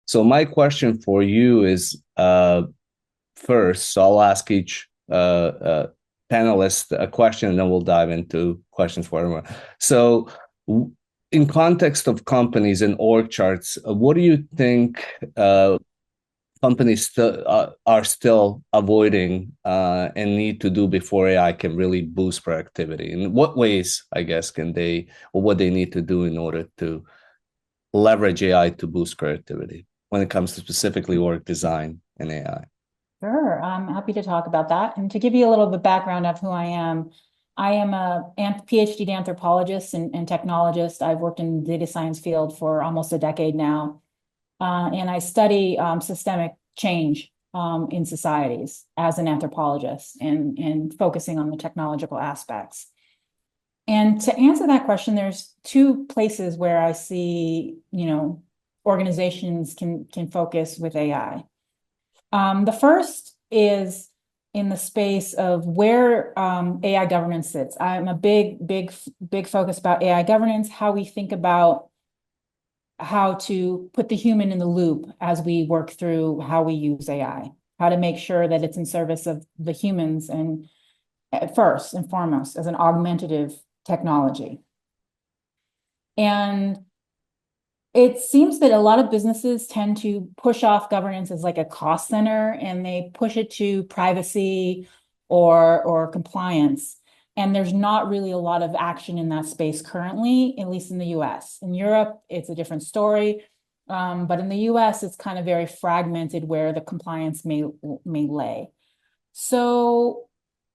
So my question for you is first, so I'll ask each panelist a question, and then we'll dive into questions for everyone. So, in context of companies and org charts, what do you think companies are still avoiding and need to do before AI can really boost productivity? In what ways, I guess, can they, or what they need to do in order to leverage AI to boost productivity when it comes to specifically org design and AI? Sure, I'm happy to talk about that. And to give you a little bit of background of who I am a PhD anthropologist and technologist. I've worked in the data science field for almost a decade now, and I study systemic change in societies as an anthropologist and focusing on the technological aspects. And to answer that question, there's two places where I see, organizations can focus with AI. The first is in the space of where AI governance sits. I'm a big focus about AI governance, how we think about how to put the human in the loop as we work through how we use AI, how to make sure that it's in service of the humans and first and foremost as an augmentative technology. And it seems that a lot of businesses tend to push off governance as like a cost center, and they push it to privacy or compliance. And there's not really a lot of action in that space currently, at least in the US. In Europe, it's a different story. But in the US, it's kind of very fragmented where the compliance may lay. So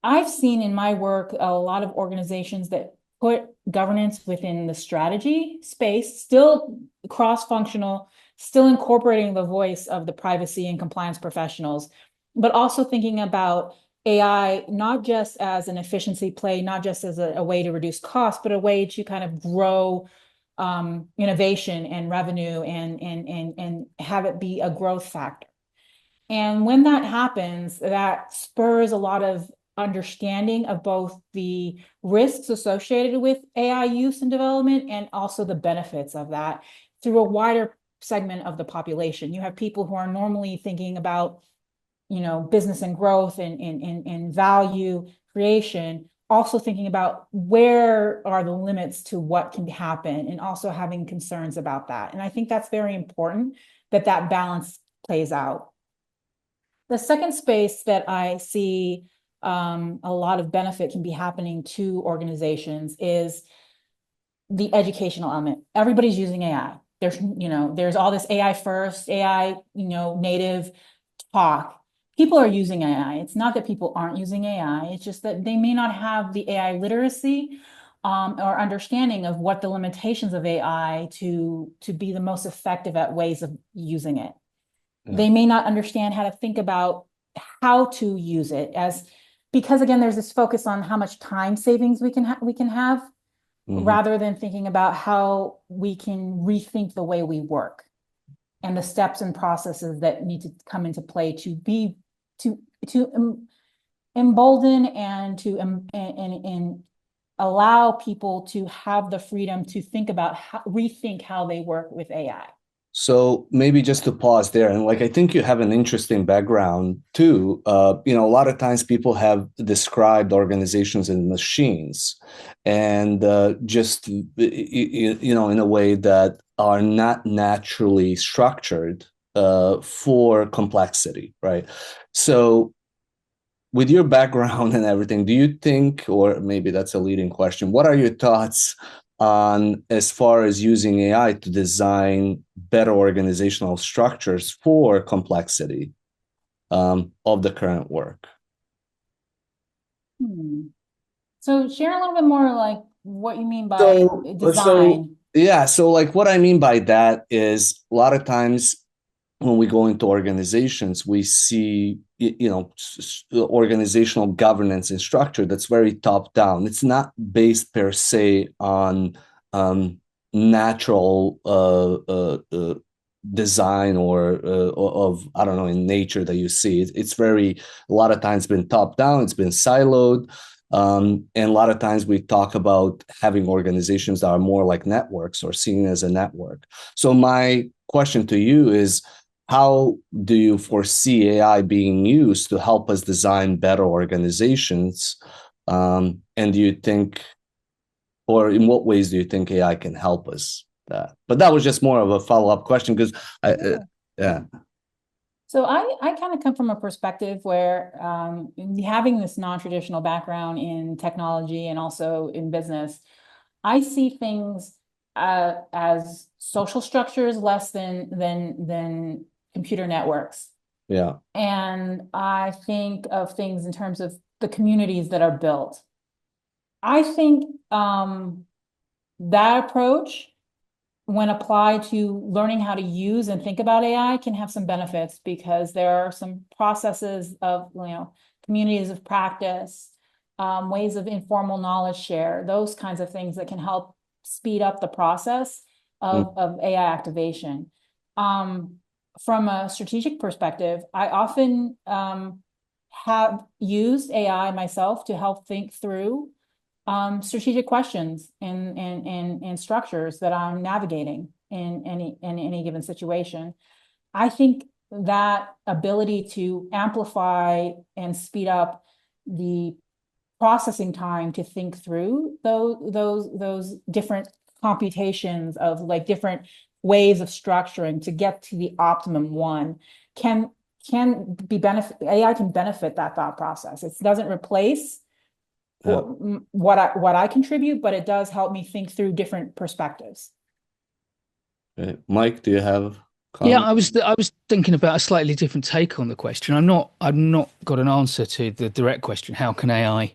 I've seen in my work a lot of organizations that put governance within the strategy space, still cross-functional, still incorporating the voice of the privacy and compliance professionals, but also thinking about AI not just as an efficiency play, not just as a way to reduce costs, but a way to kind of grow innovation and revenue and have it be a growth factor. And when that happens, that spurs a lot of understanding of both the risks associated with AI use and development and also the benefits of that through a wider segment of the population. You have people who are normally thinking about, business and growth and value creation, also thinking about where are the limits to what can happen and also having concerns about that. And I think that's very important that that balance plays out. The second space that I see a lot of benefit can be happening to organizations is the educational element. Everybody's using AI. There's all this AI first, AI, native talk. People are using AI. It's not that people aren't using AI. It's just that they may not have the AI literacy or understanding of what the limitations of AI to be the most effective at ways of using it. Yeah. They may not understand how to think about how to use it as because again there's this focus on how much time savings we can have Mm-hmm. rather than thinking about how we can rethink the way we work and the steps and processes that need to come into play to embolden and to and allow people to have the freedom to think about rethink how they work with AI. So maybe just to pause there, and like I think you have an interesting background too. A lot of times people have described organizations as machines, and just in a way that are not naturally structured for complexity, right? So with your background and everything, do you think, or maybe that's a leading question, what are your thoughts on as far as using AI to design better organizational structures for complexity of the current work? Hmm. So share a little bit more like what you mean by So design. yeah, so like what I mean by that is a lot of times when we go into organizations, we see organizational governance and structure that's very top down. It's not based per se on natural design or of I don't know in nature that you see. It's very a lot of times been top down. It's been siloed. And a lot of times we talk about having organizations that are more like networks or seen as a network. So my question to you is, how do you foresee AI being used to help us design better organizations? And do you think, or in what ways do you think AI can help us? That, but that was just more of a follow-up question because yeah. So I kind of come from a perspective where having this non-traditional background in technology and also in business, I see things as social structures less than computer networks. Yeah. And I think of things in terms of the communities that are built. I think that approach, when applied to learning how to use and think about AI, can have some benefits because there are some processes of, communities of practice, ways of informal knowledge share, those kinds of things that can help speed up the process of AI activation. From a strategic perspective, I often have used AI myself to help think through strategic questions and structures that I'm navigating in any given situation. I think that ability to amplify and speed up the processing time to think through those different computations of like different ways of structuring to get to the optimum one can be benefit. AI can benefit that thought process. It doesn't replace what I contribute, but it does help me think through different perspectives. Mike, do you have Yeah, comments? I was thinking about a slightly different take on the question. I've not got an answer to the direct question. How can AI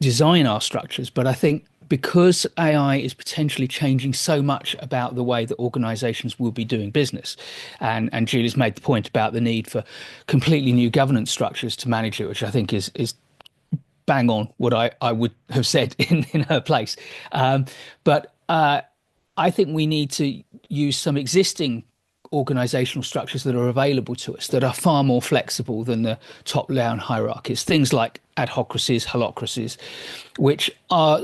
design our structures? But I think because AI is potentially changing so much about the way that organizations will be doing business, and Julie's made the point about the need for completely new governance structures to manage it, which I think is bang on what I would have said in her place. But I think we need to use some existing organizational structures that are available to us that are far more flexible than the top-down hierarchies. Things like adhocracies, holocracies, which are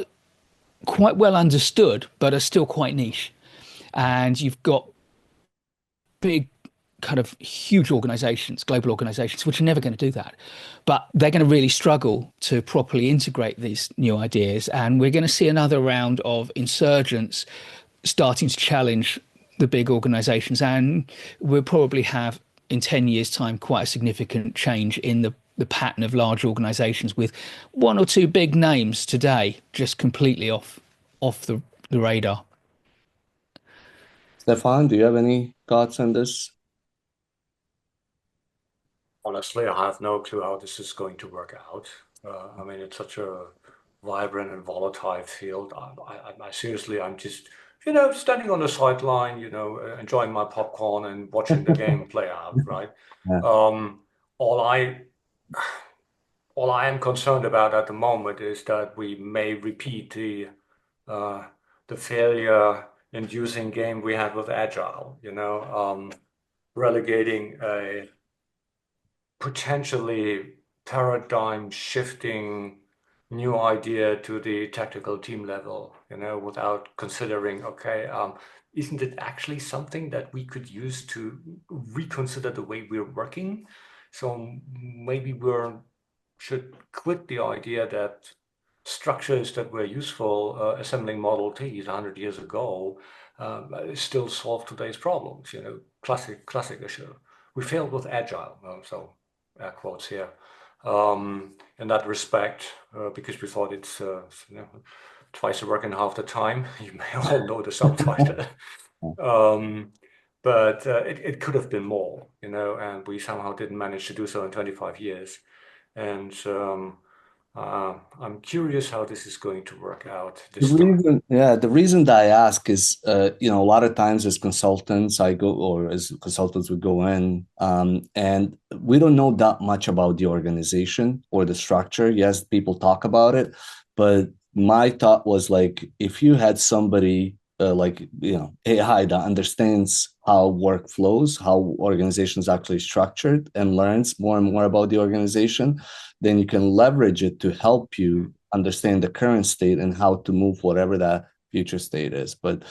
quite well understood, but are still quite niche. And you've got big kind of huge organizations, global organizations, which are never going to do that. But they're going to really struggle to properly integrate these new ideas. And we're going to see another round of insurgents starting to challenge the big organizations. And we'll probably have, in 10 years' time, quite a significant change in the pattern of large organizations, with one or two big names today just completely off the radar. Stefan, do you have any thoughts on this? Honestly, I have no clue how this is going to work out. I mean, it's such a vibrant and volatile field. I seriously, I'm just, standing on the sideline, enjoying my popcorn and watching the game play out, right? Yeah. All I am concerned about at the moment is that we may repeat the failure-inducing game we had with Agile, relegating a potentially paradigm-shifting new idea to the tactical team level, without considering, okay, isn't it actually something that we could use to reconsider the way we're working? So maybe we should quit the idea that structures that were useful assembling Model Ts 100 years ago still solve today's problems. Classic issue. We failed with Agile, so air quotes here. In that respect, because we thought it's twice the work in half the time. You may all know the subtitle. But it could have been more, and we somehow didn't manage to do so in 25 years. And I'm curious how this is going to work out this time. The reason that I ask is, a lot of times as consultants, we go in, and we don't know that much about the organization or the structure. Yes, people talk about it, but my thought was like, if you had somebody AI that understands how work flows, how organizations actually structured, and learns more and more about the organization, then you can leverage it to help you understand the current state and how to move whatever that future state is. But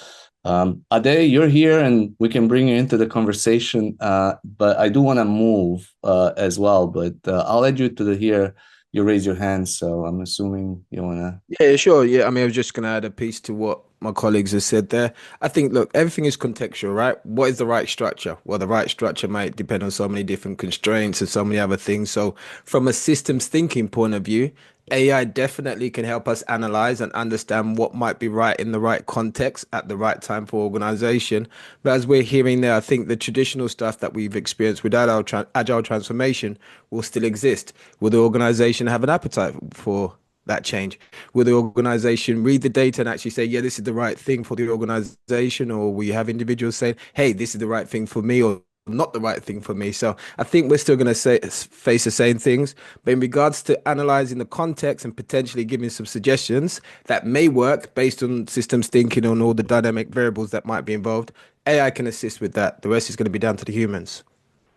Ade, you're here and we can bring you into the conversation. But I do want to move as well. But I'll add you to the here. You raise your hand, so I'm assuming you want to. Yeah, sure. Yeah, I mean, I was just going to add a piece to what my colleagues have said there. I think, look, everything is contextual, right? What is the right structure? Well, the right structure might depend on so many different constraints and so many other things. So, from a systems thinking point of view, AI definitely can help us analyze and understand what might be right in the right context at the right time for organization. But as we're hearing there, I think the traditional stuff that we've experienced with agile transformation will still exist. Will the organization have an appetite for that change? Will the organization read the data and actually say, yeah, this is the right thing for the organization? Or we have individuals saying, hey, this is the right thing for me, or not the right thing for me? So I think we're still going to face the same things. But in regards to analyzing the context and potentially giving some suggestions that may work based on systems thinking on all the dynamic variables that might be involved, AI can assist with that. The rest is going to be down to the humans.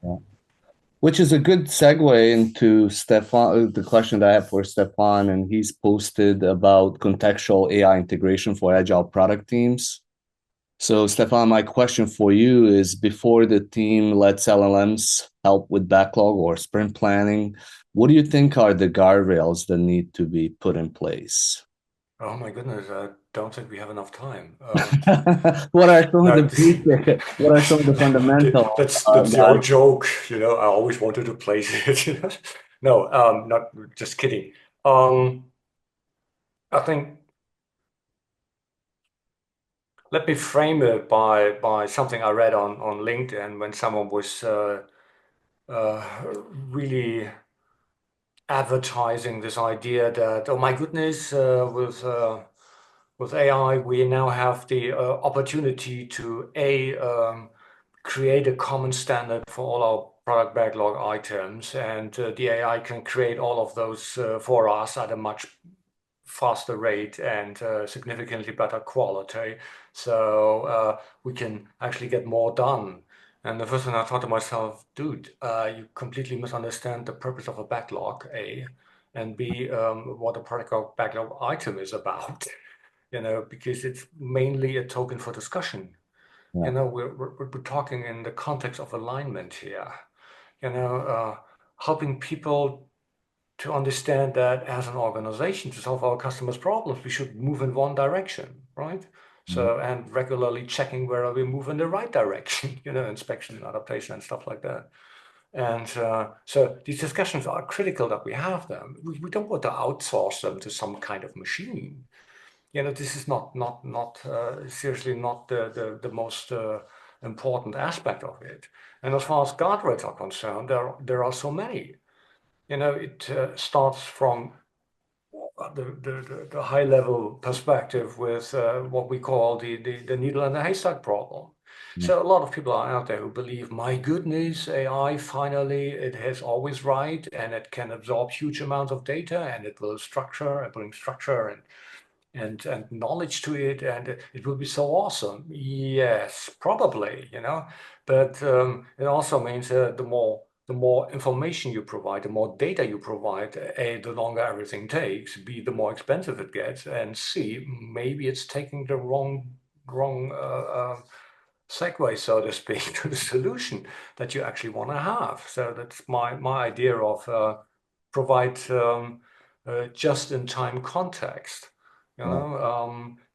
Yeah. Which is a good segue into Stefan, the question that I have for Stefan, and he's posted about contextual AI integration for agile product teams. So, Stefan, my question for you is, before the team lets LLMs help with backlog or sprint planning, what do you think are the guardrails that need to be put in place? Oh my goodness, I don't think we have enough time. What are some of No, the basic, what are some of the fundamental that's the old joke, I always wanted to place it. No, not just kidding. I think let me frame it by something I read on LinkedIn when someone was really advertising this idea that, oh my goodness, with AI, we now have the opportunity to create a common standard for all our product backlog items, and the AI can create all of those for us at a much faster rate and significantly better quality. So we can actually get more done. And the first thing I thought to myself, dude, you completely misunderstand the purpose of a backlog, A, and B, what a product backlog item is about, because it's mainly a token for discussion. Yeah. We're talking in the context of alignment here, helping people to understand that as an organization, to solve our customers' problems, we should move in one direction, right? So, and regularly checking whether we move in the right direction, inspection and adaptation and stuff like that. And so these discussions are critical that we have them. We don't want to outsource them to some kind of machine. This is not seriously not the most important aspect of it. And as far as guardrails are concerned, there are so many. It starts from the high level perspective with what we call the needle and the haystack problem. So a lot of people are out there who believe, my goodness, AI finally, it has always right, and it can absorb huge amounts of data, and it will bring structure and knowledge to it, and it will be so awesome. Yes, probably, but it also means the more information you provide, the more data you provide, A, the longer everything takes, B, the more expensive it gets, and C, maybe it's taking the wrong segue, so to speak, to the solution that you actually want to have. So that's my idea of provide just-in-time context.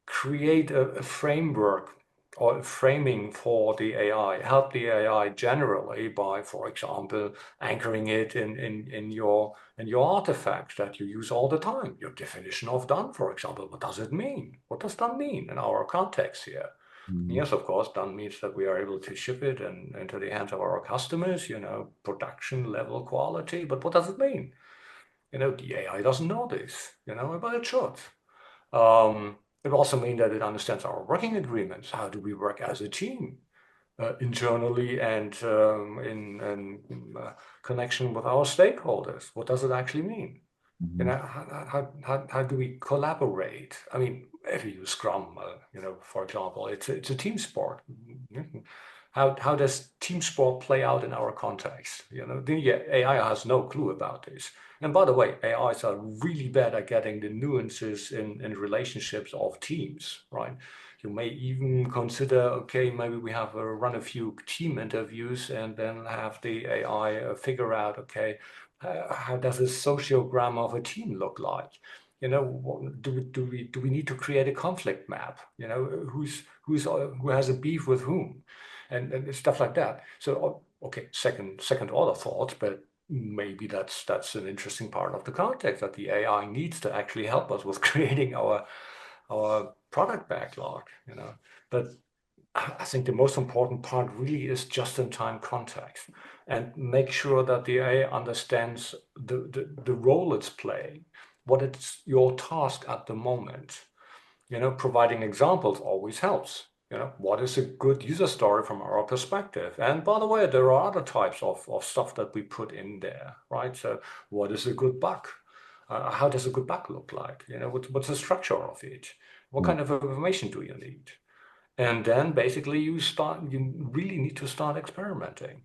Create a framework or a framing for the AI, help the AI generally by, for example, anchoring it in your artifacts that you use all the time. Your definition of done, for example, what does it mean? What does done mean in our context here? Yes, of course, done means that we are able to ship it and into the hands of our customers, production level quality. But what does it mean? The AI doesn't know this, but it should. It also means that it understands our working agreements. How do we work as a team internally and in connection with our stakeholders? What does it actually mean? How do we collaborate? I mean, if you use Scrum, for example, it's a team sport. How does team sport play out in our context? AI has no clue about this. And by the way, AIs are really bad at getting the nuances in relationships of teams, right? You may even consider, okay, maybe we have run a few team interviews and then have the AI figure out, okay, how does a sociogram of a team look like? Do we need to create a conflict map? Who has a beef with whom, and stuff like that. So okay, second order thought, but maybe that's an interesting part of the context that the AI needs to actually help us with creating our product backlog. But I think the most important part really is just-in-time context and make sure that the AI understands the role it's playing, what it's your task at the moment. Providing examples always helps. What is a good user story from our perspective? And by the way, there are other types of stuff that we put in there, right? So what is a good bug? How does a good bug look like? What's the structure of it? What kind of information do you need? And then basically you really need to start experimenting.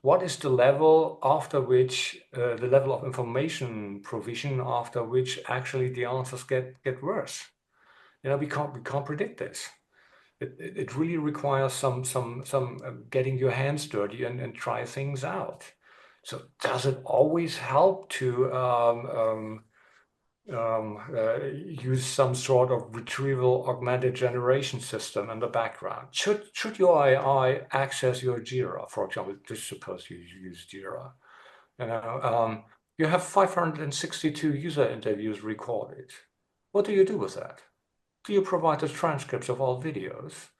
What is the level after which the level of information provision after which actually the answers get worse. We can't predict this. It really requires some getting your hands dirty and try things out. So does it always help to use some sort of retrieval augmented generation system in the background? Should your AI access your Jira, for example? Just suppose you use Jira. You have 562 user interviews recorded. What do you do with that? Do you provide the transcripts of all videos?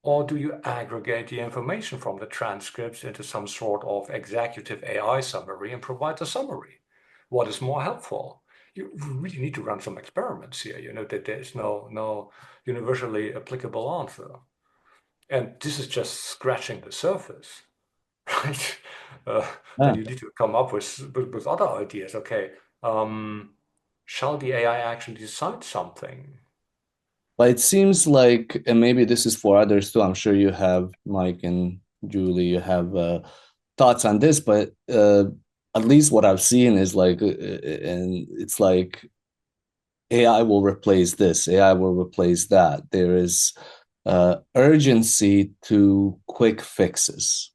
Or do you aggregate the information from the transcripts into some sort of executive AI summary and provide the summary? What is more helpful? You really need to run some experiments here, that there's no universally applicable answer. And this is just scratching the surface, right? Then you need to come up with other ideas. Okay, shall the AI actually decide something? But it seems like, and maybe this is for others too. I'm sure you have, Mike and Julie, you have thoughts on this, but at least what I've seen is like, and it's like AI will replace this, AI will replace that. There is urgency to quick fixes,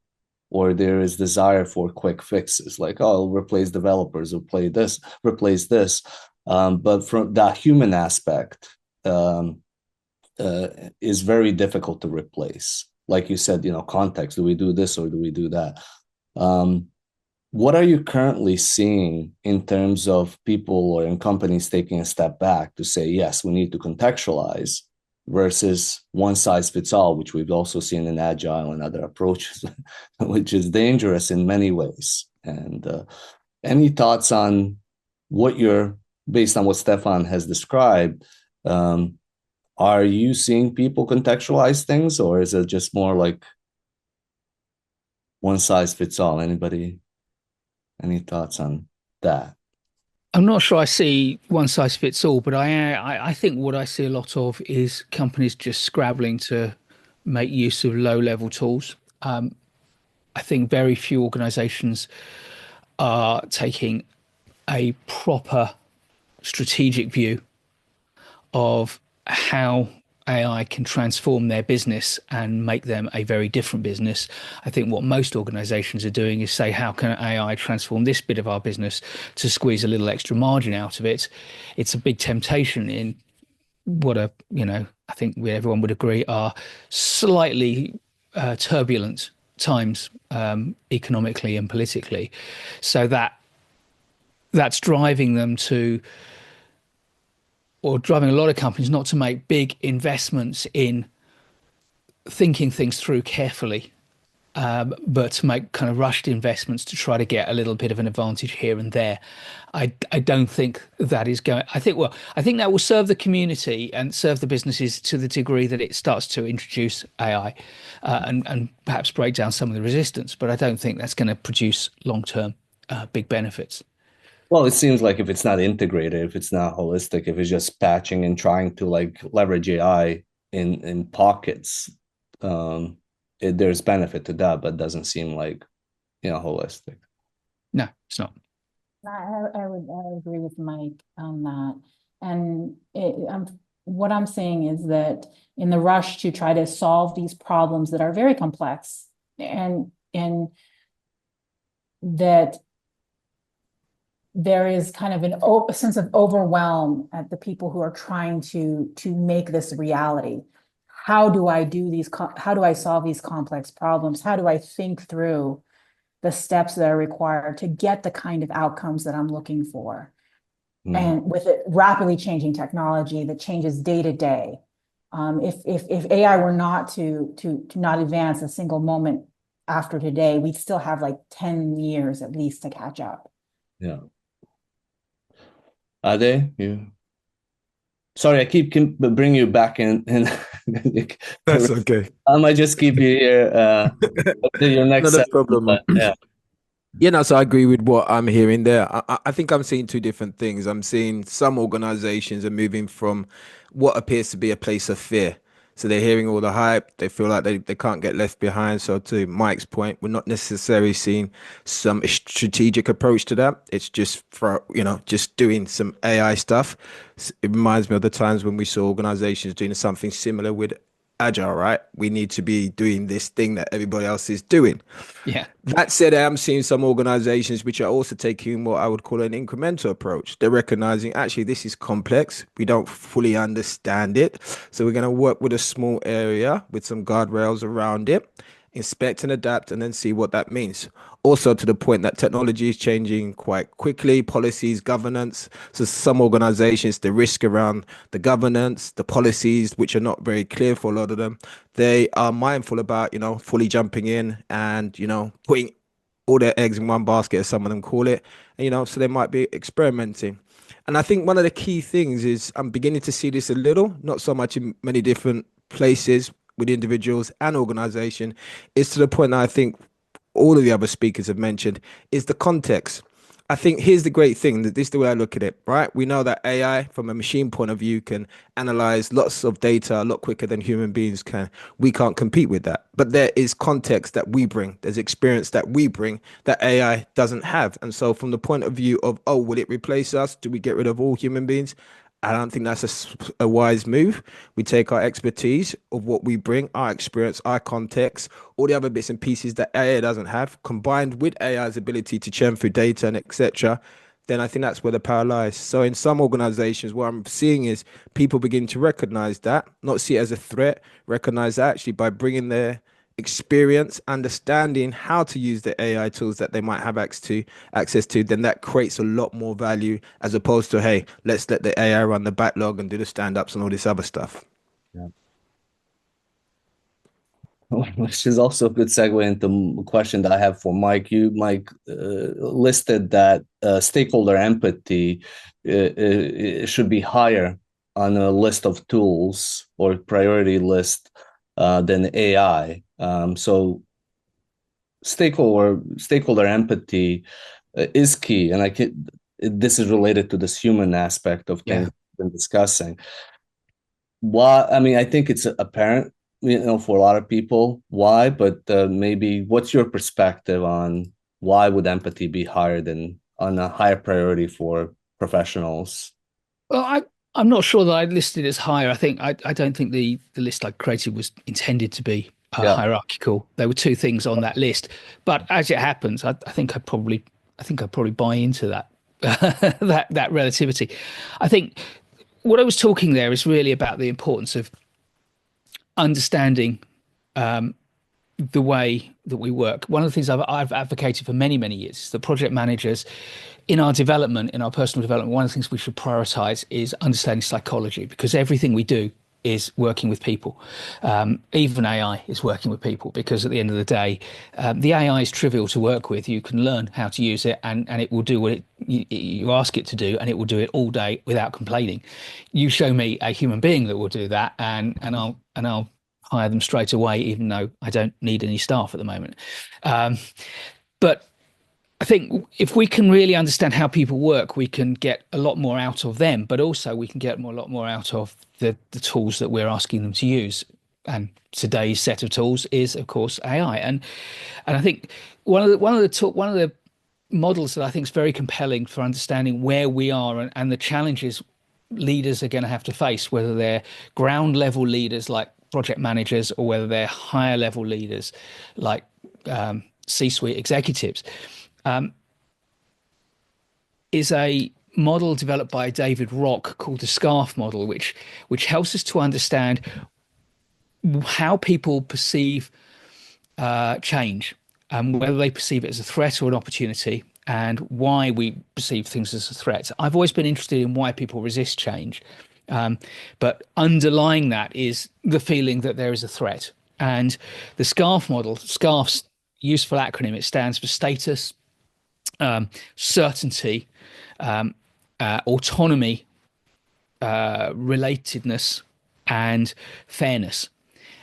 or there is desire for quick fixes, like, oh, I'll replace developers, replace this. But from that human aspect, is very difficult to replace. Like you said, context. Do we do this or do we do that? What are you currently seeing in terms of people or in companies taking a step back to say, yes, we need to contextualize versus one size fits all, which we've also seen in agile and other approaches, which is dangerous in many ways. And any thoughts on based on what Stefan has described, are you seeing people contextualize things, or is it just more like one size fits all? Anybody? Any thoughts on that? I'm not sure I see one size fits all, but I think what I see a lot of is companies just scrabbling to make use of low-level tools. I think very few organizations are taking a proper strategic view of how AI can transform their business and make them a very different business. I think what most organizations are doing is say, how can AI transform this bit of our business to squeeze a little extra margin out of it? It's a big temptation in what I think everyone would agree are slightly turbulent times economically and politically. So that's driving them to, or driving a lot of companies not to make big investments in thinking things through carefully, but to make kind of rushed investments to try to get a little bit of an advantage here and there. I don't think that is going. I think that will serve the community and serve the businesses to the degree that it starts to introduce AI and perhaps break down some of the resistance. But I don't think that's going to produce long-term big benefits. Well, it seems like if it's not integrated, if it's not holistic, if it's just patching and trying to like leverage AI in pockets, there's benefit to that, but doesn't seem like, holistic. No, it's not. I would agree with Mike on that. And what I'm saying is that in the rush to try to solve these problems that are very complex, and that there is kind of a sense of overwhelm at the people who are trying to make this reality. How do I solve these complex problems? How do I think through the steps that are required to get the kind of outcomes that I'm looking for? And with it rapidly changing technology that changes day to day, if AI were not to not advance a single moment after today, we'd still have like 10 years at least to catch up. Yeah. Ade, you. Sorry, I keep bring you back in. That's okay. I might just keep you here to your next Not a session, problem. but yeah. Yeah, no, so I agree with what I'm hearing there. I think I'm seeing two different things. I'm seeing some organizations are moving from what appears to be a place of fear. So they're hearing all the hype. They feel like they can't get left behind. So to Mike's point, we're not necessarily seeing some strategic approach to that. It's just for, just doing some AI stuff. It reminds me of the times when we saw organizations doing something similar with Agile, right? We need to be doing this thing that everybody else is doing. Yeah. That said, I am seeing some organizations which are also taking what I would call an incremental approach. They're recognizing actually this is complex. We don't fully understand it. So we're going to work with a small area with some guardrails around it, inspect and adapt, and then see what that means. Also, to the point that technology is changing quite quickly, policies, governance. So some organizations, the risk around the governance, the policies, which are not very clear for a lot of them, they are mindful about, fully jumping in and, putting all their eggs in one basket, as some of them call it. And, so they might be experimenting. And I think one of the key things is I'm beginning to see this a little, not so much in many different places with individuals and organization, is to the point that I think all of the other speakers have mentioned is the context. I think here's the great thing, that this is the way I look at it, right? We know that AI from a machine point of view can analyze lots of data a lot quicker than human beings can. We can't compete with that. But there is context that we bring. There's experience that we bring that AI doesn't have. And so from the point of view of, oh, will it replace us? Do we get rid of all human beings? I don't think that's a wise move. We take our expertise of what we bring, our experience, our context, all the other bits and pieces that AI doesn't have, combined with AI's ability to churn through data and etc. Then I think that's where the power lies. So in some organizations, what I'm seeing is people begin to recognize that, not see it as a threat, recognize that actually by bringing their experience, understanding how to use the AI tools that they might have access to, then that creates a lot more value as opposed to, hey, let's let the AI run the backlog and do the stand-ups and all this other stuff. Yeah. Which is also a good segue into a question that I have for Mike. You, Mike, listed that stakeholder empathy should be higher on a list of tools or priority list than AI. So stakeholder empathy is key, and this is related to this human aspect of things we've been discussing. Why? I mean, I think it's apparent, for a lot of people why, but maybe what's your perspective on why would empathy be higher than on a higher priority for professionals? Well, I'm not sure that I'd listed it as higher. I don't think the list I created was intended to be hierarchical. There were two things on that list, but as it happens, I think I probably buy into that that relativity. I think what I was talking there is really about the importance of understanding the way that we work. One of the things I've advocated for many, many years is that project managers in our development, in our personal development, one of the things we should prioritize is understanding psychology, because everything we do is working with people. Even AI is working with people, because at the end of the day, the AI is trivial to work with. You can learn how to use it, and it will do what you ask it to do, and it will do it all day without complaining. You show me a human being that will do that, and I'll hire them straight away, even though I don't need any staff at the moment. But I think if we can really understand how people work, we can get a lot more out of them, but also we can get a lot more out of the tools that we're asking them to use. and today's set of tools is, of course, AI. And I think one of the models that I think is very compelling for understanding where we are and the challenges leaders are going to have to face, whether they're ground level leaders like project managers or whether they're higher level leaders like C-suite executives, is a model developed by David Rock called the SCARF model, which helps us to understand how people perceive change, whether they perceive it as a threat or an opportunity, and why we perceive things as a threat. I've always been interested in why people resist change, but underlying that is the feeling that there is a threat. And the SCARF model, SCARF's useful acronym, it stands for status, certainty, autonomy, relatedness, and fairness.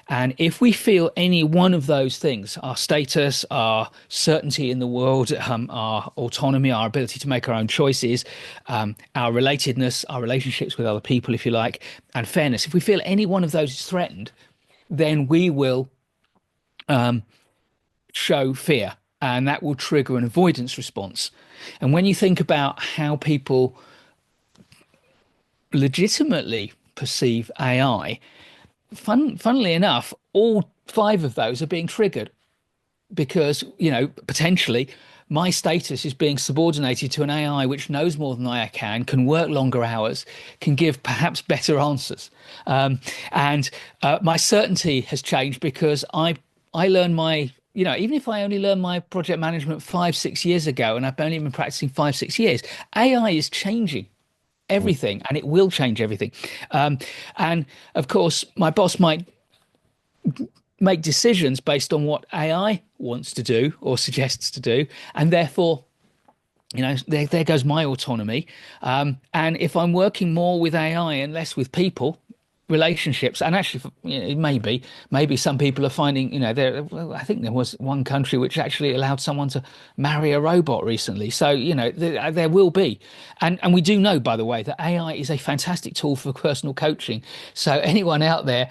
And if we feel any one of those things, our status, our certainty in the world, our autonomy, our ability to make our own choices, our relatedness, our relationships with other people, if you like, and fairness, if we feel any one of those is threatened, then we will show fear, and that will trigger an avoidance response. And when you think about how people legitimately perceive AI, funnily enough, all 5 of those are being triggered because, potentially my status is being subordinated to an AI which knows more than I can work longer hours, can give perhaps better answers. And my certainty has changed because I learned my, even if I only learned my project management 5-6 years ago, and I've only been practicing 5-6 years, AI is changing everything, and it will change everything. And of course, my boss might make decisions based on what AI wants to do or suggests to do, and therefore, there goes my autonomy. And if I'm working more with AI and less with people, relationships, and actually, maybe some people are finding, I think there was one country which actually allowed someone to marry a robot recently. So, there will be, and we do know, by the way, that AI is a fantastic tool for personal coaching. So anyone out there,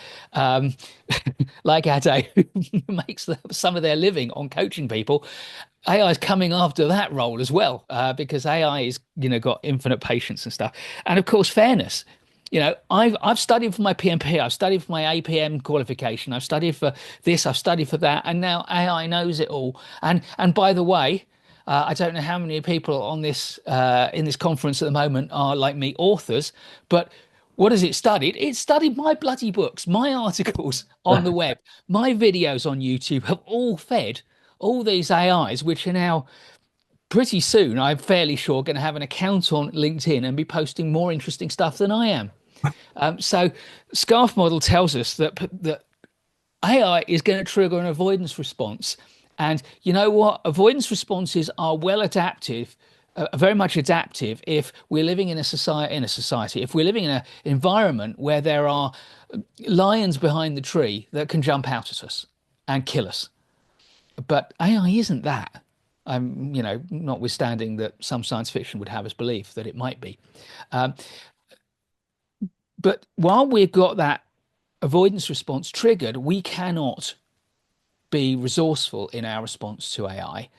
like Ade, who makes some of their living on coaching people, AI is coming after that role as well, because AI is, got infinite patience and stuff. And of course, fairness. I've studied for my PMP, I've studied for my APM qualification, I've studied for this, I've studied for that, and now AI knows it all. And by the way, I don't know how many people on this in this conference at the moment are like me, authors, but what has it studied? It studied my bloody books, my articles on the web, my videos on YouTube have all fed all these AIs, which are now pretty soon, I'm fairly sure, going to have an account on LinkedIn and be posting more interesting stuff than I am. So SCARF model tells us that AI is going to trigger an avoidance response. And you know what? Avoidance responses are well adaptive, very much adaptive if we're living in a society, if we're living in an environment where there are lions behind the tree that can jump out at us and kill us. But AI isn't that. Notwithstanding that some science fiction would have us believe that it might be. But while we've got that avoidance response triggered, we cannot be resourceful in our response to AI.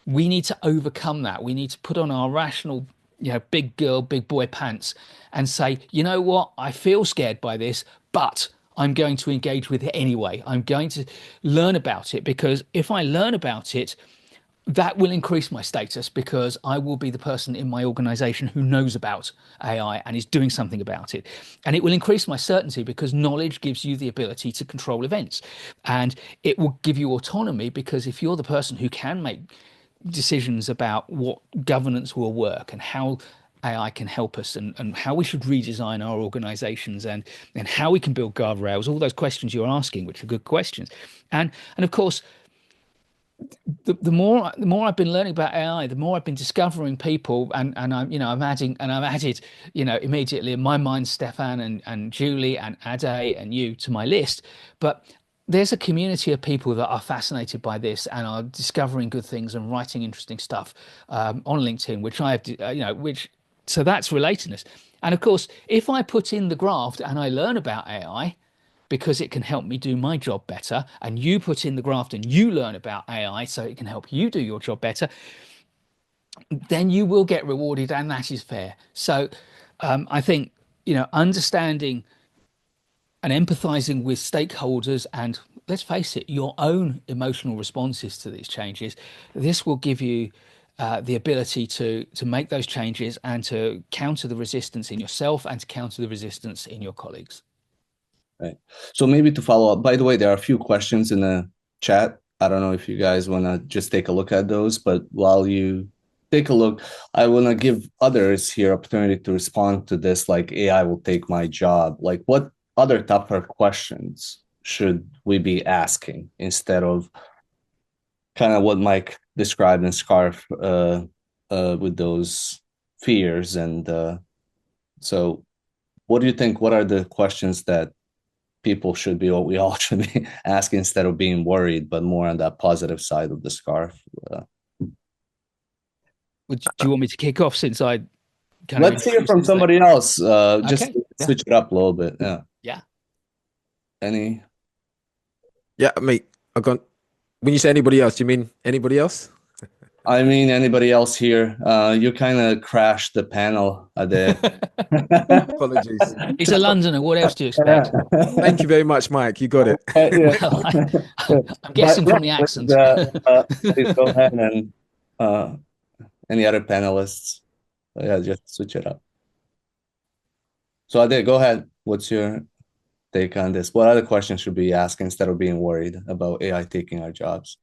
We need to overcome that. We need to put on our rational, big girl, big boy pants and say, you know what, I feel scared by this, but I'm going to engage with it anyway. I'm going to learn about it, because if I learn about it, that will increase my status, because I will be the person in my organization who knows about AI and is doing something about it. And it will increase my certainty, because knowledge gives you the ability to control events. And it will give you autonomy, because if you're the person who can make decisions about what governance will work and how AI can help us, and how we should redesign our organizations, and how we can build guardrails, all those questions you're asking, which are good questions. And of course, the more I've been learning about AI, the more I've been discovering people, and I've added immediately in my mind Stefan and Julie and Ade and you to my list. But there's a community of people that are fascinated by this and are discovering good things and writing interesting stuff on LinkedIn, which I have, so that's relatedness. And of course, if I put in the graft and I learn about AI, because it can help me do my job better, and you put in the graft and you learn about AI so it can help you do your job better, then you will get rewarded, and that is fair. So I think, understanding and empathizing with stakeholders and, let's face it, your own emotional responses to these changes, this will give you the ability to make those changes and to counter the resistance in yourself and to counter the resistance in your colleagues. Right. So maybe to follow up, by the way, there are a few questions in the chat. I don't know if you guys want to just take a look at those, but while you take a look, I want to give others here opportunity to respond to this, like AI will take my job. Like, what other tougher questions should we be asking instead of kind of what Mike described in Scarf with those fears? And so what do you think? What are the questions that people should be, or we all should be asking instead of being worried, but more on that positive side of the scarf? Do you want me to kick off since I kind of Let's hear from somebody else. Just Okay. switch it up a little bit. Yeah. Yeah. Any? Yeah, mate. When you say anybody else, do you mean anybody else? I mean, anybody else here? You kind of crashed the panel there. Apologies. He's a Londoner. What else do you expect? Thank you very much, Mike. You got it. Yeah. Well, I'm guessing from the accent. Please go ahead and any other panelists? Yeah, just switch it up. So Ade, go ahead. What's your take on this? What other questions should we ask instead of being worried about AI taking our jobs?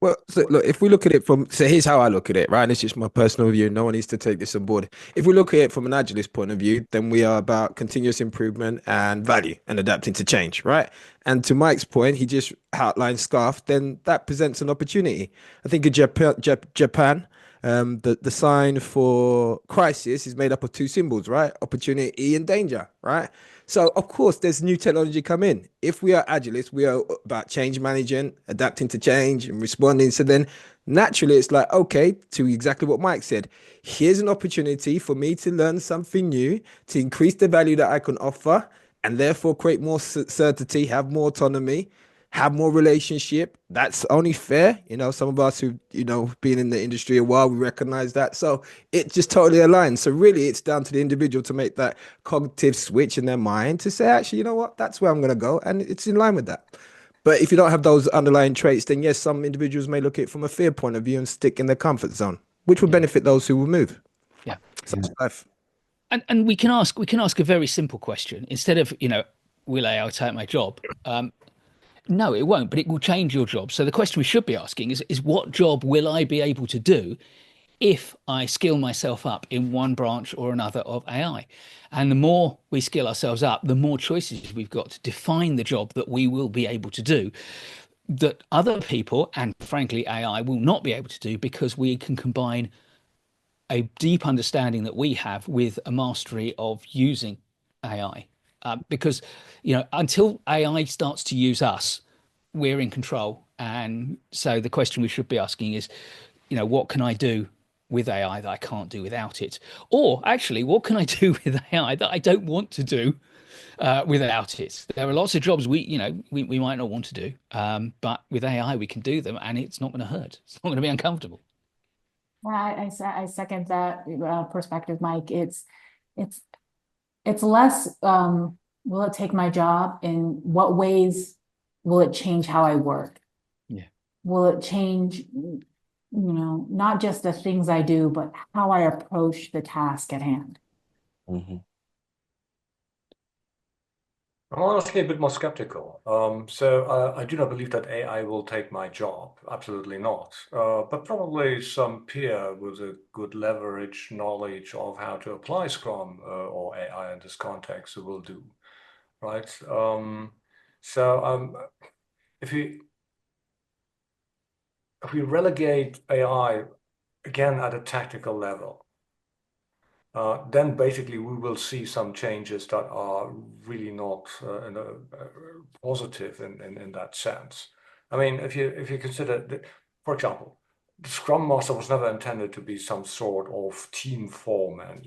Well, so look, if we look at it so here's how I look at it, right? And it's just my personal view. No one needs to take this on board. If we look at it from an agilist point of view, then we are about continuous improvement and value and adapting to change, right? And to Mike's point, he just outlined Scarf, then that presents an opportunity. I think in Japan, the sign for crisis is made up of two symbols, right? Opportunity and danger, right? So of course, there's new technology come in. If we are agilists, we are about change managing, adapting to change and responding. So then naturally it's like, okay, to exactly what Mike said, here's an opportunity for me to learn something new, to increase the value that I can offer, and therefore create more certainty, have more autonomy, have more relationship. That's only fair. Some of us who, been in the industry a while, we recognize that. So it just totally aligns. So really it's down to the individual to make that cognitive switch in their mind to say, actually, you know what, that's where I'm going to go. And it's in line with that. But if you don't have those underlying traits, then yes, some individuals may look at it from a fear point of view and stick in their comfort zone, which would benefit those who will move. Yeah. Such life. And we can ask a very simple question instead of, will AI take my job? No, it won't, but it will change your job. So the question we should be asking is what job will I be able to do if I skill myself up in one branch or another of AI? And the more we skill ourselves up, the more choices we've got to define the job that we will be able to do that other people, and frankly AI, will not be able to do, because we can combine a deep understanding that we have with a mastery of using AI. Because, until AI starts to use us, we're in control. And so the question we should be asking is, what can I do with AI that I can't do without it? Or actually, what can I do with AI that I don't want to do without it? There are lots of jobs we might not want to do, but with AI we can do them, and it's not going to hurt. It's not going to be uncomfortable. Yeah, I second that perspective, Mike. It's less, will it take my job? In what ways will it change how I work? Yeah. Will it change, not just the things I do, but how I approach the task at hand? Mm-hmm. I'm honestly a bit more skeptical. I do not believe that AI will take my job. Absolutely not. But probably some peer with a good leverage knowledge of how to apply Scrum or AI in this context will do, right? If we relegate AI again at a tactical level, then basically we will see some changes that are really not positive in that sense. I mean, if you consider, for example, the Scrum Master was never intended to be some sort of team foreman,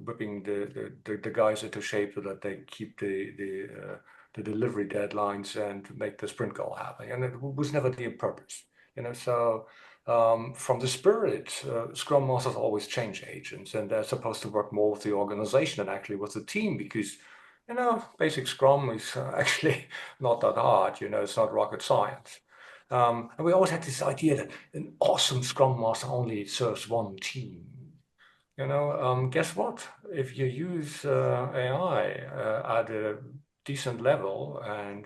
whipping the guys into shape so that they keep the delivery deadlines and make the sprint goal happen. And it was never the purpose, So from the spirit, Scrum Masters always change agents, and they're supposed to work more with the organization than actually with the team because, basic Scrum is actually not that hard. It's not rocket science. And we always had this idea that an awesome Scrum Master only serves one team. Guess what? If you use AI at a decent level, and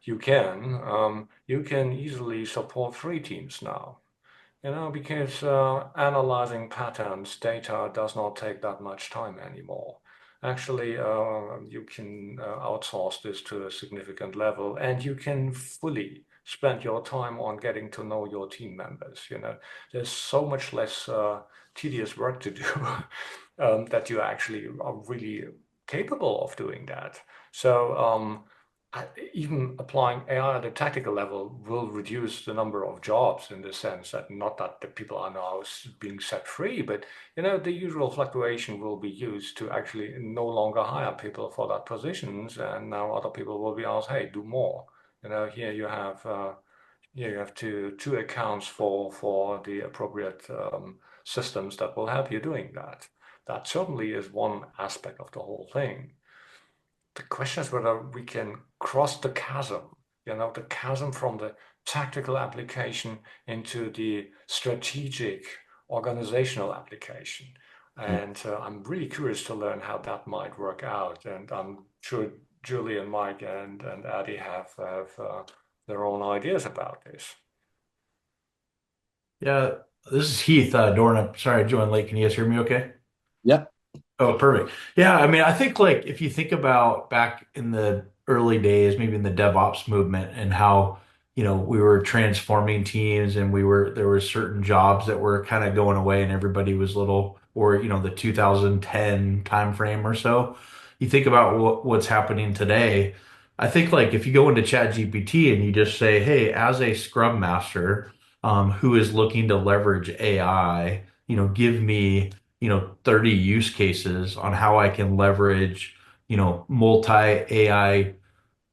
you can easily support 3 teams now. Because analyzing patterns, data does not take that much time anymore. Actually, you can outsource this to a significant level, and you can fully spend your time on getting to know your team members. There's so much less tedious work to do that you actually are really capable of doing that. So even applying AI at a tactical level will reduce the number of jobs in the sense that not that the people are now being set free, but the usual fluctuation will be used to actually no longer hire people for that positions, and now other people will be asked, "Hey, do more." Here you have two accounts for the appropriate systems that will help you doing that. That certainly is one aspect of the whole thing. The question is whether we can cross the chasm, the chasm from the tactical application into the strategic organizational application. And I'm really curious to learn how that might work out. And I'm sure Julie and Mike and Addy have their own ideas about this. Yeah, this is Heath Dorn. Sorry, I joined late. Can you guys hear me okay? Yeah. Oh, perfect. Yeah, I mean, I think like if you think about back in the early days, maybe in the DevOps movement and how, we were transforming teams and there were certain jobs that were kind of going away and everybody was little, or, the 2010 timeframe or so. You think about what's happening today. I think like if you go into ChatGPT and you just say, hey, as a Scrum Master, who is looking to leverage AI, give me 30 use cases on how I can leverage, multi AI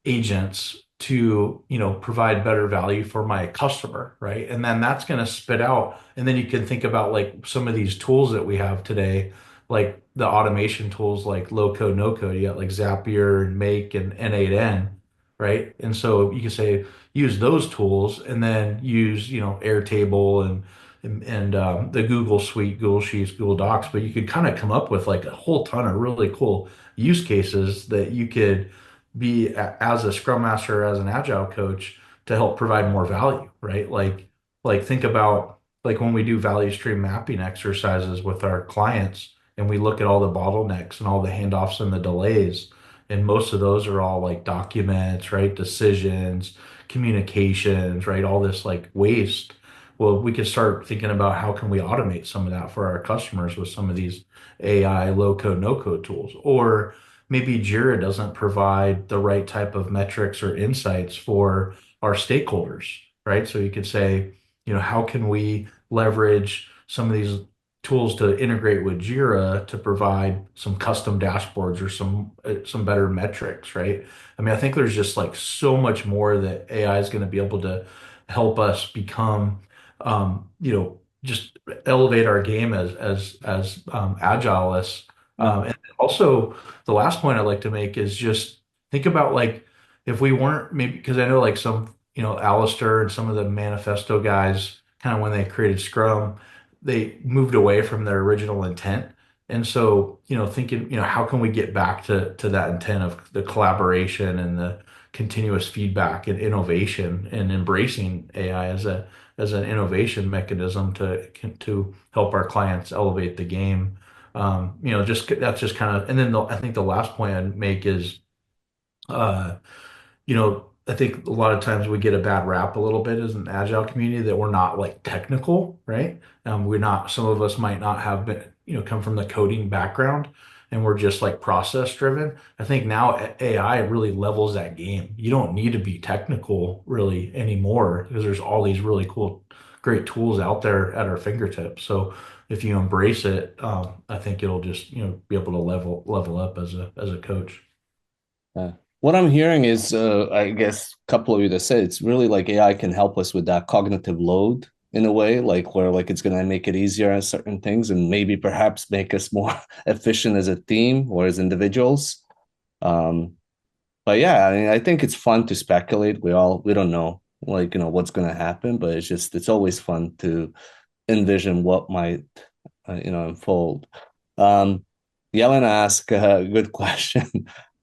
agents to, provide better value for my customer, right? And then that's going to spit out. And then you can think about like some of these tools that we have today, like the automation tools like low code, no code. You got like Zapier and Make and N8N, right? And so you can say use those tools and then use, Airtable and the Google Suite, Google Sheets, Google Docs, but you could kind of come up with like a whole ton of really cool use cases that you could be as a Scrum Master, as an Agile coach to help provide more value, right? Like think about like when we do value stream mapping exercises with our clients and we look at all the bottlenecks and all the handoffs and the delays, and most of those are all like documents, right? Decisions, communications, right? All this like waste. Well, we could start thinking about how can we automate some of that for our customers with some of these AI low code, no code tools. Or maybe Jira doesn't provide the right type of metrics or insights for our stakeholders, right? So you could say, how can we leverage some of these tools to integrate with Jira to provide some custom dashboards or some better metrics, right? I mean, I think there's just like so much more that AI is going to be able to help us become, just elevate our game as agilists. And also, the last point I'd like to make is just think about like if we weren't maybe because I know like some Alistair and some of the manifesto guys kind of when they created Scrum they moved away from their original intent. And so, thinking, how can we get back to that intent of the collaboration and the continuous feedback and innovation and embracing AI as an innovation mechanism to help our clients elevate the game. Just that's just kind of, and then I think the last point I'd make is, uh, I think a lot of times we get a bad rap a little bit as an agile community that we're not like technical, right? We're not, some of us might not have been, come from the coding background and we're just like process driven. I think now AI really levels that game. You don't need to be technical really anymore because there's all these really cool great tools out there at our fingertips. So if you embrace it, I think it'll just, be able to level up as a coach. What I'm hearing is, I guess, a couple of you that said it's really like AI can help us with that cognitive load in a way, like where like it's going to make it easier on certain things and maybe perhaps make us more efficient as a team or as individuals. Um, but yeah, I mean, I think it's fun to speculate. We don't know, like, what's going to happen, but it's always fun to envision what might, unfold. Um, Yelena asked a good question.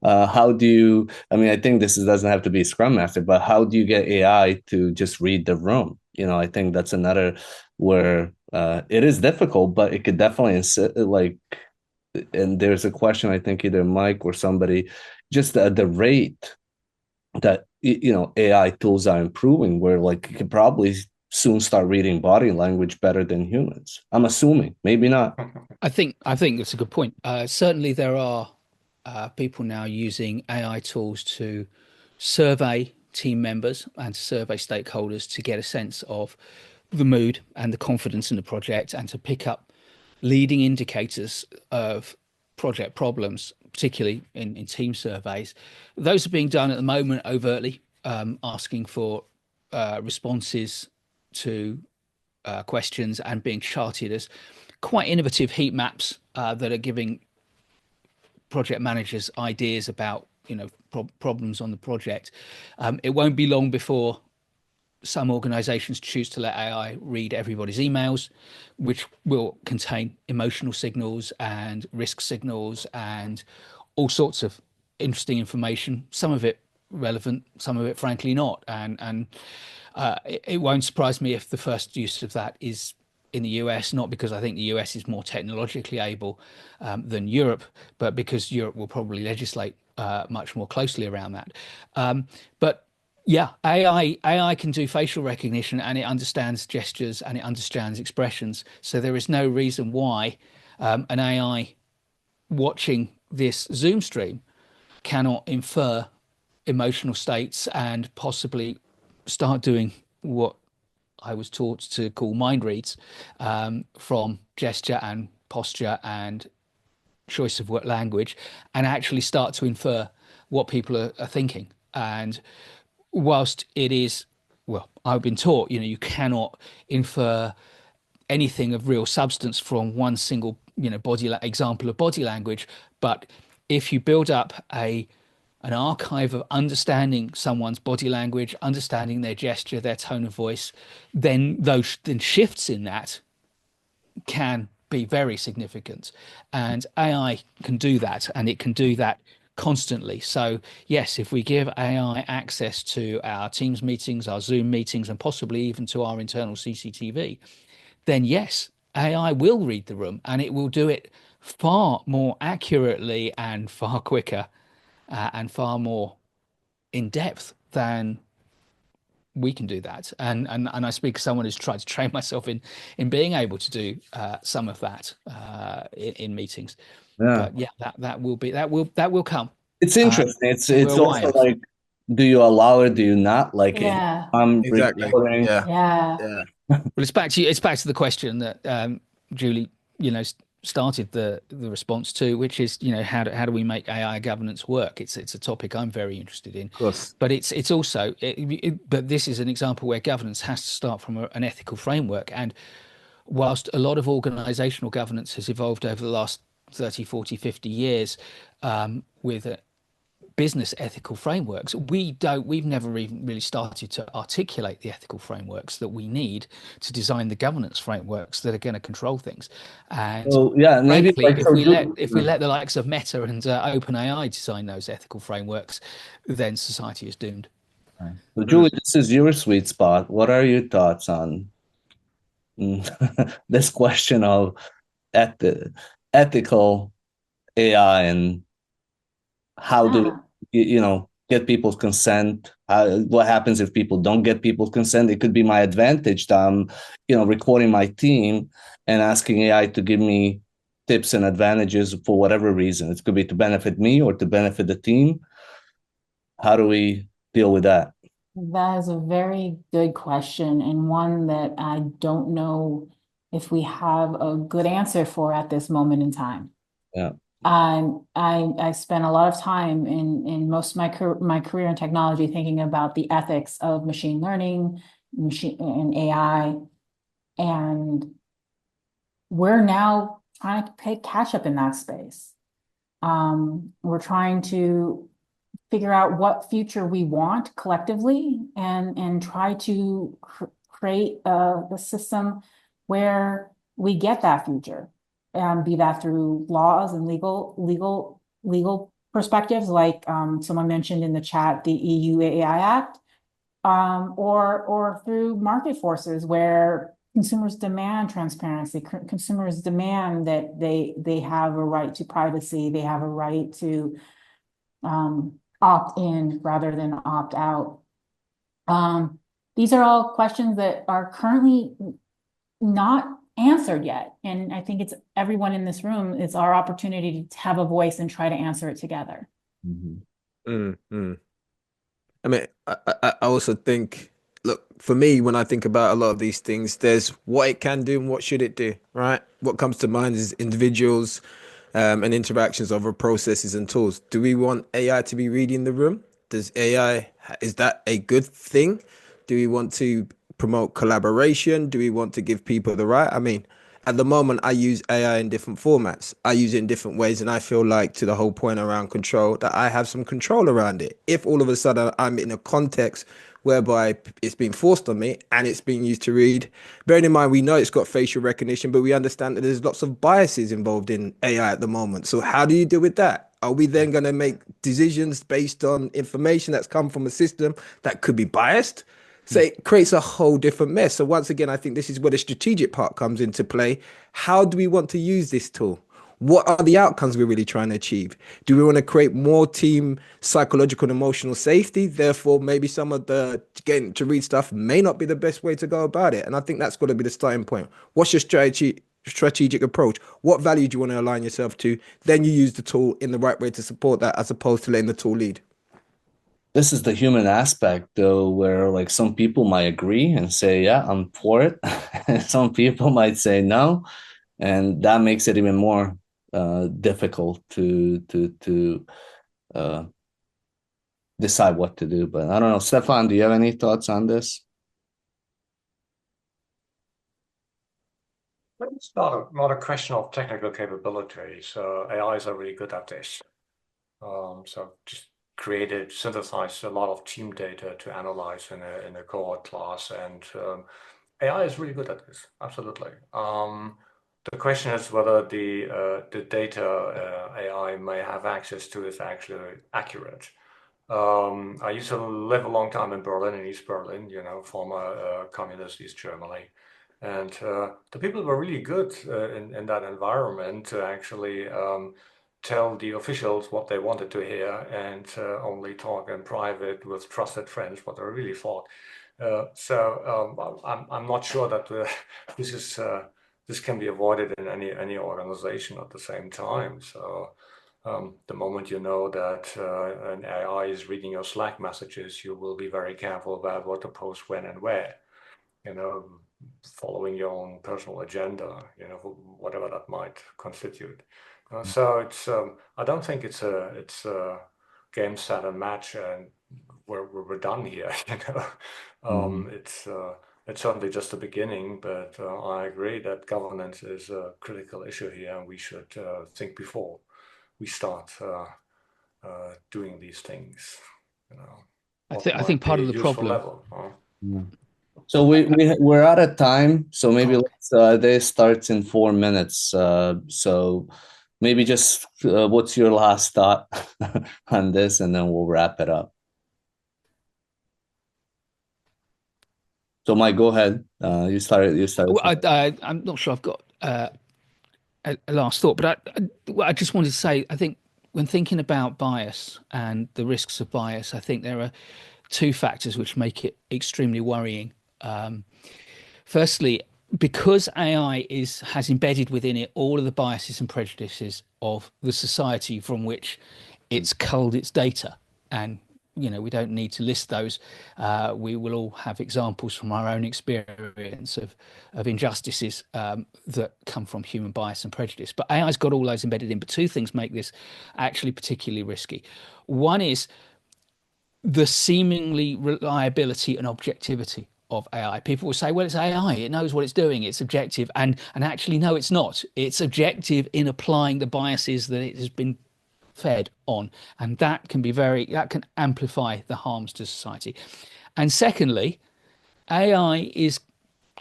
How do you, I mean, I think doesn't have to be Scrum Master, but how do you get AI to just read the room? I think that's another where it is difficult, but it could definitely like, and there's a question, I think either Mike or somebody, just the rate that, AI tools are improving, where like you could probably soon start reading body language better than humans. I'm assuming, maybe not. I think that's a good point. Certainly, there are people now using AI tools to survey team members and to survey stakeholders to get a sense of the mood and the confidence in the project and to pick up leading indicators of project problems, particularly in team surveys. Those are being done at the moment overtly, asking for responses to questions and being charted as quite innovative heat maps that are giving project managers ideas about problems on the project. It won't be long before some organizations choose to let AI read everybody's emails, which will contain emotional signals and risk signals and all sorts of interesting information, some of it relevant, some of it frankly not. And it won't surprise me if the first use of that is in the US, not because I think the US is more technologically able than Europe, but because Europe will probably legislate much more closely around that. But yeah, AI can do facial recognition and it understands gestures and it understands expressions. So there is no reason why an AI watching this Zoom stream cannot infer emotional states and possibly start doing what I was taught to call mind reads from gesture and posture and choice of what language, and actually start to infer what people are thinking. And whilst it is, well, I've been taught, you cannot infer anything of real substance from one single, example of body language. But if you build up an archive of understanding someone's body language, understanding their gesture, their tone of voice, then those shifts in that can be very significant. And AI can do that, and it can do that constantly. So yes, if we give AI access to our Teams meetings, our Zoom meetings, and possibly even to our internal CCTV, then yes, AI will read the room and it will do it far more accurately and far quicker and far more in depth than we can do that. And I speak as someone who's tried to train myself in being able to do some of that in meetings. Yeah. But yeah, that will come. It's interesting. It's we're also wise. like, do you allow it? Do you not? Like, Yeah. I'm Exactly. recording. Yeah. Yeah. Yeah. Well, it's back to the question that Julie, started the response to, which is, how do we make AI governance work? It's a topic I'm very interested in. Of course. But it's also, but this is an example where governance has to start from an ethical framework. And whilst a lot of organizational governance has evolved over the last 30, 40, 50 years with business ethical frameworks, we've never even really started to articulate the ethical frameworks that we need to design the governance frameworks that are going to control things. And So yeah, maybe frankly, like if we let the likes of Meta and OpenAI design those ethical frameworks, then society is doomed. So Julie, this is your sweet spot. What are your thoughts on this question of ethical AI and how do Yeah. get people's consent? What happens if people don't get people's consent? It could be my advantage that I'm, recording my team and asking AI to give me tips and advantages for whatever reason. It could be to benefit me or to benefit the team. How do we deal with that? That is a very good question, and one that I don't know if we have a good answer for at this moment in time. Yeah. I spent a lot of time in most of my career in technology thinking about the ethics of machine learning, machine and AI, and we're now trying to pay catch up in that space. We're trying to figure out what future we want collectively and try to create a system where we get that future, be that through laws and legal perspectives, like someone mentioned in the chat, the EU AI Act, or through market forces where consumers demand transparency, consumers demand that they have a right to privacy, they have a right to opt in rather than opt out. These are all questions that are currently not answered yet. And I think it's everyone in this room, it's our opportunity to have a voice and try to answer it together. Mm-hmm. I mean, I also think, look, for me, when I think about a lot of these things, there's what it can do and what should it do, right? What comes to mind is individuals and interactions over processes and tools. Do we want AI to be reading the room? Is that a good thing? Do we want to promote collaboration? Do we want to give people the right? I mean, at the moment, I use AI in different formats. I use it in different ways, and I feel like, to the whole point around control, that I have some control around it. If all of a sudden I'm in a context whereby it's being forced on me and it's being used to read, bearing in mind we know it's got facial recognition, but we understand that there's lots of biases involved in AI at the moment. So how do you deal with that? Are we then going to make decisions based on information that's come from a system that could be biased? So it creates a whole different mess. So once again, I think this is where the strategic part comes into play. How do we want to use this tool? What are the outcomes we're really trying to achieve? Do we want to create more team psychological and emotional safety? Therefore, maybe some of the getting to read stuff may not be the best way to go about it. And I think that's got to be the starting point. What's your strategic approach? What value do you want to align yourself to? Then you use the tool in the right way to support that, as opposed to letting the tool lead. This is the human aspect, though, where like some people might agree and say, yeah, I'm for it. And some people might say no. And that makes it even more difficult to uh, decide what to do. But I don't know, Stefan, do you have any thoughts on this? It's not a question of technical capabilities. AIs are really good at this. So just synthesized a lot of team data to analyze in a cohort class, and AI is really good at this. Absolutely. The question is whether the data AI may have access to is actually accurate. I used to live a long time in Berlin, in East Berlin, former communist East Germany. And the people were really good in that environment to actually tell the officials what they wanted to hear and only talk in private with trusted friends what they really thought. I'm not sure that this can be avoided in any organization at the same time. So the moment you know that an AI is reading your Slack messages, you will be very careful about what to post when and where. Following your own personal agenda, whatever that might constitute. So it's I don't think it's a game, set, and match, and we're done here. It's certainly just the beginning, but I agree that governance is a critical issue here, and we should think before we start doing these things. I think part of the problem. Level, huh? So we're out of time. So maybe Okay. let's this starts in 4 minutes. So maybe just what's your last thought on this, and then we'll wrap it up. So Mike, go ahead. You started. Well, I'm not sure I've got a last thought, but I just wanted to say, I think when thinking about bias and the risks of bias, I think there are two factors which make it extremely worrying. Firstly, because AI has embedded within it all of the biases and prejudices of the society from which it's culled its data and we don't need to list those. We will all have examples from our own experience of injustices that come from human bias and prejudice. But AI's got all those embedded in. But two things make this actually particularly risky. One is the seemingly reliability and objectivity of AI. People will say, well, it's AI, it knows what it's doing, it's objective, and actually, no, it's not. It's objective in applying the biases that it has been fed on, and that can amplify the harms to society. And secondly, AI is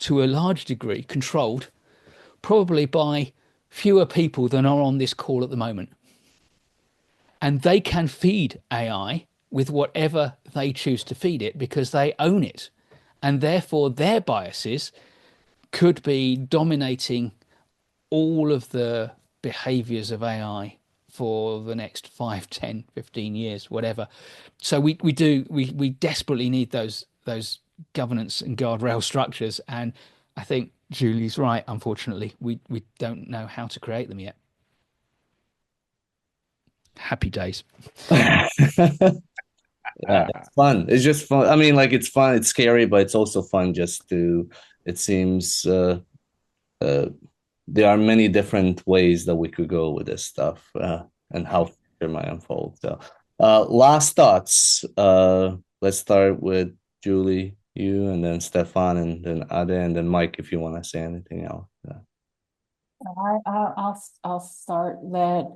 to a large degree controlled probably by fewer people than are on this call at the moment, and they can feed AI with whatever they choose to feed it because they own it, and therefore their biases could be dominating all of the behaviors of AI for the next 5, 10, 15 years, whatever. So we desperately need those governance and guardrail structures. And I think Julie's right. Unfortunately, we don't know how to create them yet. Happy days. Yeah, it's fun. It's just fun. I mean, like it's fun. It's scary, but it's also fun. Just to. It seems there are many different ways that we could go with this stuff, and how it might unfold. So, last thoughts. Let's start with Julie, you, and then Stefan, and then Ade, and then Mike, if you want to say anything else. I'll start that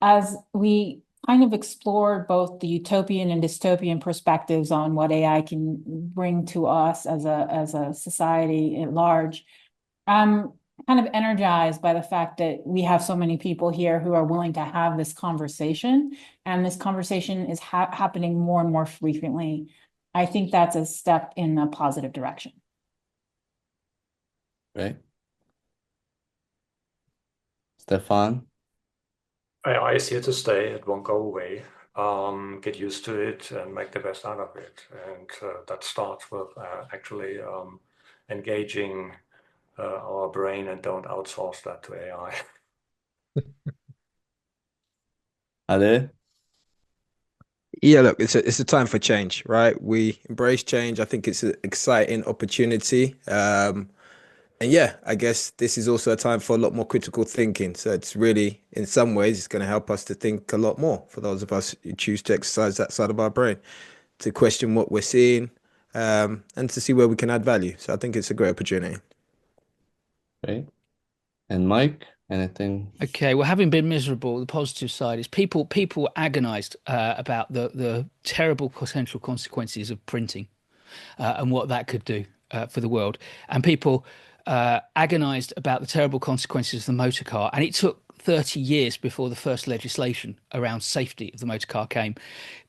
as we kind of explored both the utopian and dystopian perspectives on what AI can bring to us as a society at large. I'm kind of energized by the fact that we have so many people here who are willing to have this conversation, and this conversation is happening more and more frequently. I think that's a step in a positive direction. Right. Stefan? AI is here to stay. It won't go away. Get used to it and make the best out of it. And that starts with actually engaging our brain, and don't outsource that to AI. Ade? Yeah, look, it's a time for change, right? We embrace change. I think it's an exciting opportunity. And yeah, I guess this is also a time for a lot more critical thinking. So it's really, in some ways, it's going to help us to think a lot more for those of us who choose to exercise that side of our brain, to question what we're seeing, and to see where we can add value. So I think it's a great opportunity. Right. And Mike, anything? Okay, well, having been miserable, the positive side is people agonized about the terrible potential consequences of printing and what that could do for the world. And people agonized about the terrible consequences of the motor car. And it took 30 years before the first legislation around safety of the motor car came,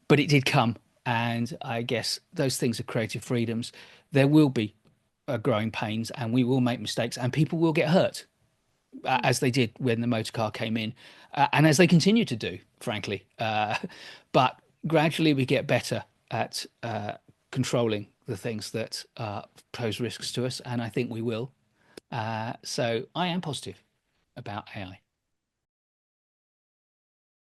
but it did come. And I guess those things are creative freedoms. There will be growing pains, and we will make mistakes, and people will get hurt, as they did when the motor car came in, and as they continue to do, frankly. But gradually we get better at controlling the things that pose risks to us, and I think we will. So I am positive about AI.